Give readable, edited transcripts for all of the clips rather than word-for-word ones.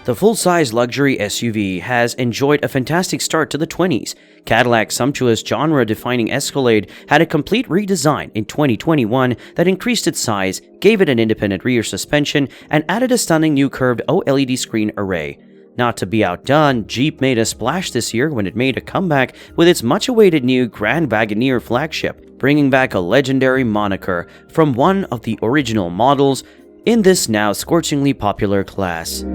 The full-size luxury SUV has enjoyed a fantastic start to the 20s. Cadillac's sumptuous genre-defining Escalade had a complete redesign in 2021 that increased its size, gave it an independent rear suspension, and added a stunning new curved OLED screen array. Not to be outdone, Jeep made a splash this year when it made a comeback with its much-awaited new Grand Wagoneer flagship, bringing back a legendary moniker from one of the original models in this now scorchingly popular class.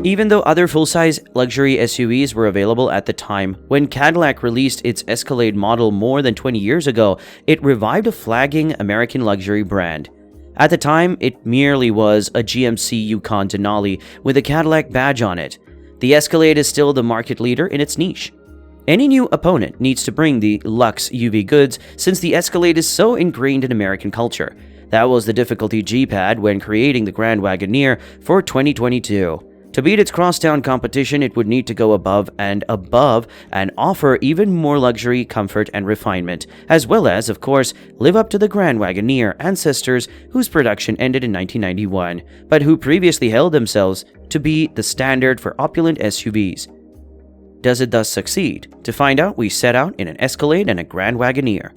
Even though other full-size luxury SUVs were available at the time, when Cadillac released its Escalade model more than 20 years ago, it revived a flagging American luxury brand. At the time, it merely was a GMC Yukon Denali with a Cadillac badge on it. The Escalade is still the market leader in its niche. Any new opponent needs to bring the luxe UV goods since the Escalade is so ingrained in American culture. That was the difficulty Jeep had when creating the Grand Wagoneer for 2022. To beat its crosstown competition, it would need to go above and offer even more luxury, comfort, and refinement, as well as, of course, live up to the Grand Wagoneer ancestors whose production ended in 1991, but who previously held themselves to be the standard for opulent SUVs. Does it thus succeed? To find out, we set out in an Escalade and a Grand Wagoneer.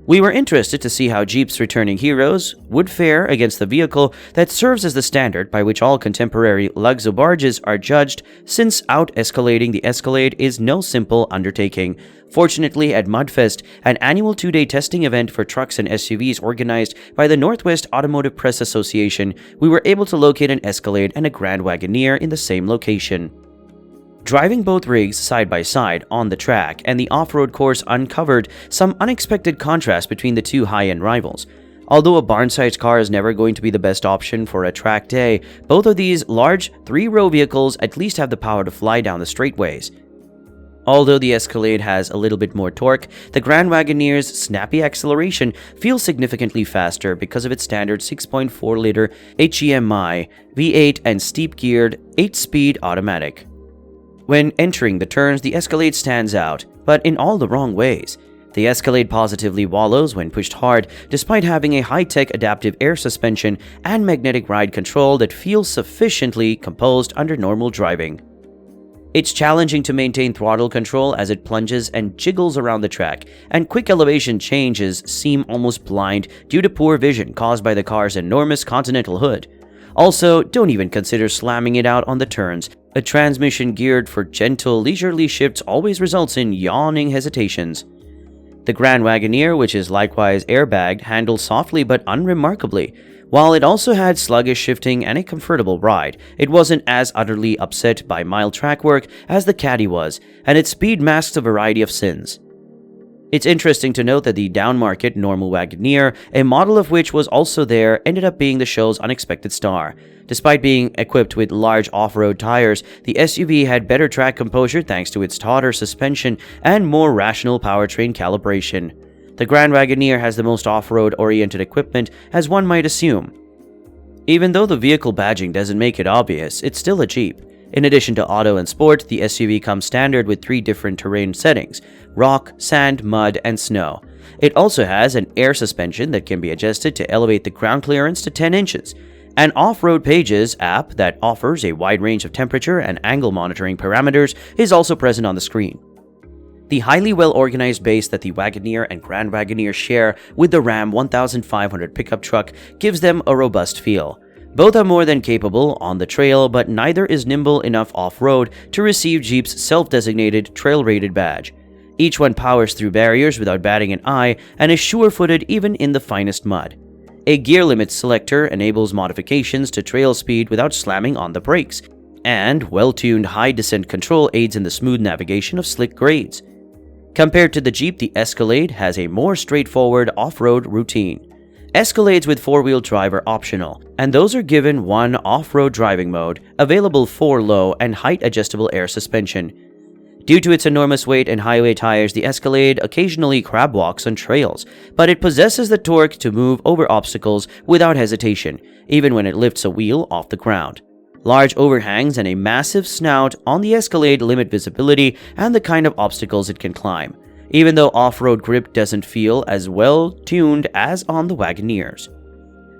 We were interested to see how Jeep's returning heroes would fare against the vehicle that serves as the standard by which all contemporary luxo barges are judged, since out-escalating the Escalade is no simple undertaking. Fortunately, at Mudfest, an annual 2-day testing event for trucks and SUVs organized by the Northwest Automotive Press Association, we were able to locate an Escalade and a Grand Wagoneer in the same location. Driving both rigs side by side on the track and the off-road course uncovered some unexpected contrast between the two high-end rivals. Although a barn-sized car is never going to be the best option for a track day, both of these large 3-row vehicles at least have the power to fly down the straightaways. Although the Escalade has a little bit more torque, the Grand Wagoneer's snappy acceleration feels significantly faster because of its standard 6.4-liter HEMI V8 and steep-geared 8-speed automatic. When entering the turns, the Escalade stands out, but in all the wrong ways. The Escalade positively wallows when pushed hard, despite having a high-tech adaptive air suspension and magnetic ride control that feels sufficiently composed under normal driving. It's challenging to maintain throttle control as it plunges and jiggles around the track, and quick elevation changes seem almost blind due to poor vision caused by the car's enormous continental hood. Also, don't even consider slamming it out on the turns. A transmission geared for gentle, leisurely shifts always results in yawning hesitations. The Grand Wagoneer, which is likewise airbagged, handles softly but unremarkably. While it also had sluggish shifting and a comfortable ride, it wasn't as utterly upset by mild track work as the Caddy was, and its speed masks a variety of sins. It's interesting to note that the downmarket normal Wagoneer, a model of which was also there, ended up being the show's unexpected star. Despite being equipped with large off-road tires, the SUV had better track composure thanks to its tauter suspension and more rational powertrain calibration. The Grand Wagoneer has the most off-road-oriented equipment, as one might assume. Even though the vehicle badging doesn't make it obvious, it's still a Jeep. In addition to auto and sport, the SUV comes standard with 3 different terrain settings: rock, sand, mud, and snow. It also has an air suspension that can be adjusted to elevate the ground clearance to 10 inches. An Off-Road Pages app that offers a wide range of temperature and angle monitoring parameters is also present on the screen. The highly well-organized base that the Wagoneer and Grand Wagoneer share with the Ram 1500 pickup truck gives them a robust feel. Both are more than capable on the trail, but neither is nimble enough off-road to receive Jeep's self-designated trail-rated badge. Each one powers through barriers without batting an eye and is sure-footed even in the finest mud. A gear limit selector enables modifications to trail speed without slamming on the brakes, and well-tuned high descent control aids in the smooth navigation of slick grades. Compared to the Jeep, the Escalade has a more straightforward off-road routine. Escalades with 4-wheel drive are optional, and those are given one off-road driving mode, available for low and height adjustable air suspension. Due to its enormous weight and highway tires, the Escalade occasionally crab walks on trails, but it possesses the torque to move over obstacles without hesitation, even when it lifts a wheel off the ground. Large overhangs and a massive snout on the Escalade limit visibility and the kind of obstacles it can climb, even though off-road grip doesn't feel as well tuned as on the Wagoneers.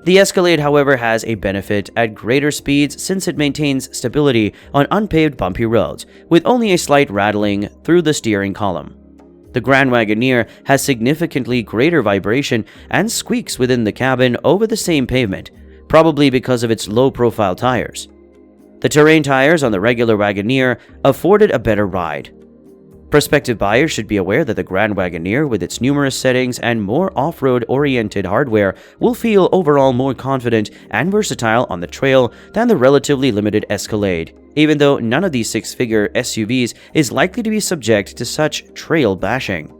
The Escalade, however, has a benefit at greater speeds since it maintains stability on unpaved bumpy roads, with only a slight rattling through the steering column. The Grand Wagoneer has significantly greater vibration and squeaks within the cabin over the same pavement, probably because of its low-profile tires. The terrain tires on the regular Wagoneer afforded a better ride. Prospective buyers should be aware that the Grand Wagoneer, with its numerous settings and more off-road oriented hardware, will feel overall more confident and versatile on the trail than the relatively limited Escalade, even though none of these six-figure SUVs is likely to be subject to such trail bashing.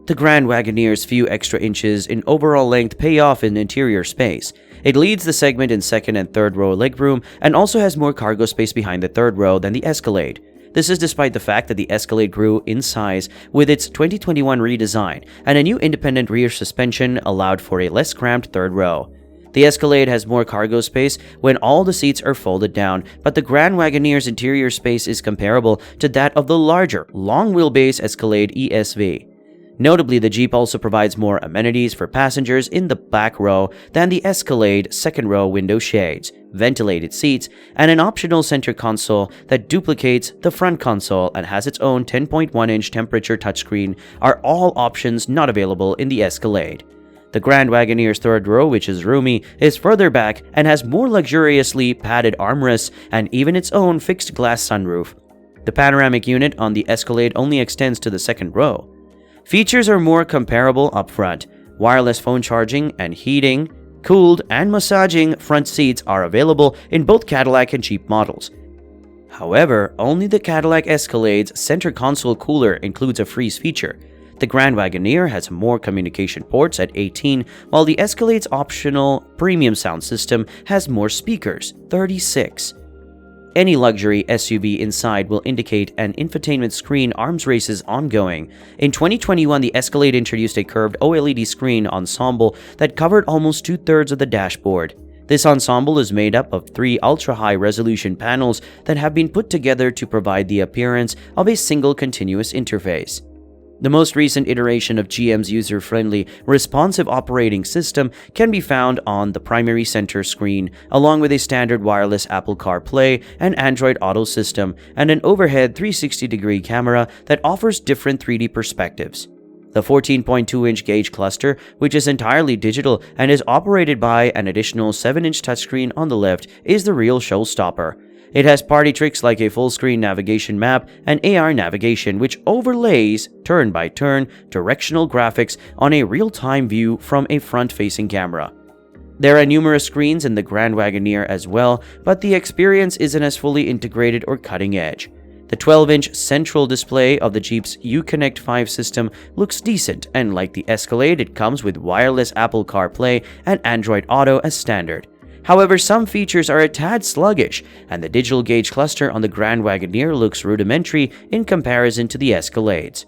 The Grand Wagoneer's few extra inches in overall length pay off in interior space. It leads the segment in second and third row legroom and also has more cargo space behind the third row than the Escalade. This is despite the fact that the Escalade grew in size with its 2021 redesign, and a new independent rear suspension allowed for a less cramped third row. The Escalade has more cargo space when all the seats are folded down, but the Grand Wagoneer's interior space is comparable to that of the larger, long-wheelbase Escalade ESV. Notably, the Jeep also provides more amenities for passengers in the back row than the Escalade second row window shades, ventilated seats, and an optional center console that duplicates the front console and has its own 10.1-inch temperature touchscreen are all options not available in the Escalade. The Grand Wagoneer's third row, which is roomy, is further back and has more luxuriously padded armrests and even its own fixed glass sunroof. The panoramic unit on the Escalade only extends to the second row. Features are more comparable up front. Wireless phone charging and heating, cooled and massaging front seats are available in both Cadillac and Jeep models. However, only the Cadillac Escalade's center console cooler includes a freeze feature. The Grand Wagoneer has more communication ports at 18, while the Escalade's optional premium sound system has more speakers, 36. Any luxury SUV inside will indicate an infotainment screen arms race is ongoing. In 2021, the Escalade introduced a curved OLED screen ensemble that covered almost two-thirds of the dashboard. This ensemble is made up of three ultra-high resolution panels that have been put together to provide the appearance of a single continuous interface. The most recent iteration of GM's user-friendly, responsive operating system can be found on the primary center screen, along with a standard wireless Apple CarPlay and Android Auto system, and an overhead 360-degree camera that offers different 3D perspectives. The 14.2-inch gauge cluster, which is entirely digital and is operated by an additional 7-inch touchscreen on the left, is the real showstopper. It has party tricks like a full-screen navigation map and AR navigation, which overlays turn-by-turn directional graphics on a real-time view from a front-facing camera. There are numerous screens in the Grand Wagoneer as well, but the experience isn't as fully integrated or cutting-edge. The 12-inch central display of the Jeep's Uconnect 5 system looks decent, and like the Escalade, it comes with wireless Apple CarPlay and Android Auto as standard. However, some features are a tad sluggish, and the digital gauge cluster on the Grand Wagoneer looks rudimentary in comparison to the Escalades.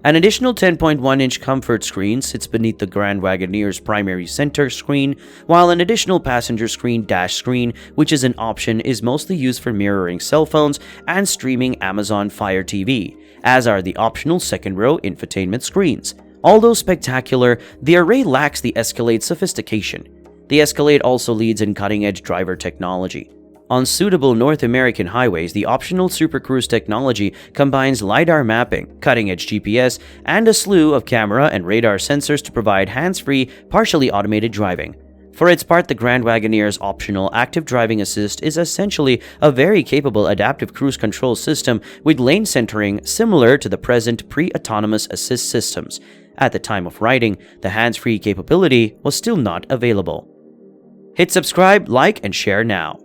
An additional 10.1-inch comfort screen sits beneath the Grand Wagoneer's primary center screen, while an additional passenger screen dash screen, which is an option, is mostly used for mirroring cell phones and streaming Amazon Fire TV, as are the optional second-row infotainment screens. Although spectacular, the array lacks the Escalade's sophistication. The Escalade also leads in cutting-edge driver technology. On suitable North American highways, the optional Super Cruise technology combines LiDAR mapping, cutting-edge GPS, and a slew of camera and radar sensors to provide hands-free, partially automated driving. For its part, the Grand Wagoneer's optional active driving assist is essentially a very capable adaptive cruise control system with lane centering similar to the present pre-autonomous assist systems. At the time of writing, the hands-free capability was still not available. Hit subscribe, like, and share now.